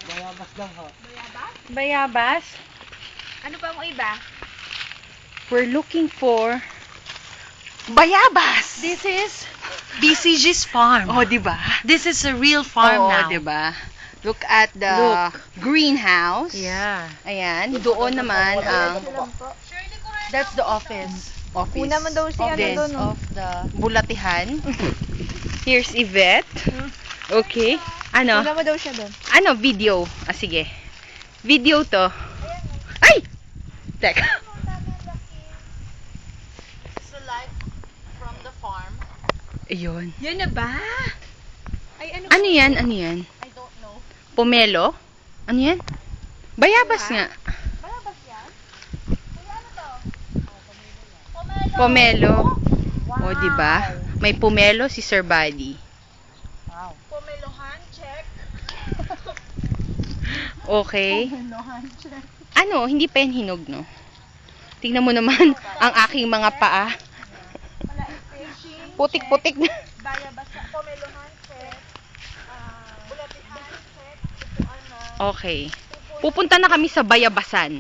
Bayabas daw ho. Bayabas? Bayabas? Ano pa mo iba? We're looking for... Bayabas! This is... BCG's farm. Oh, di ba? This is a real farm Oo, now. di ba? Look at the Look. greenhouse. Yeah. Ayan, doon naman ang... That's the office. Office. Una mo daw siya Office doon, no? of the Bulatihan. Here's Yvette. Okay. Ano? Una mo daw siya doon. Ano? Video. Ah, sige. Video to. Ay! Teka. It's the life from the farm. Ayun. Yan na ba? Ay, ano? Ano yan? Ano yan? I don't know. Pomelo? Ano yan? Bayabas nga. Bayabas yan? Ano to? Pomelo. O, di ba? May pomelo si Sir Buddy. Wow. Pomelohan, check. Okay. Pomelohan, check. Ano? Hindi pa yan hinog, no? Tingnan mo naman ang aking mga paa. Wala fishing. Putik-putik na. Bayabas, pomelohan, check. Bulatihan, check. Ano? Okay. Pupunta na kami sa Bayabasan.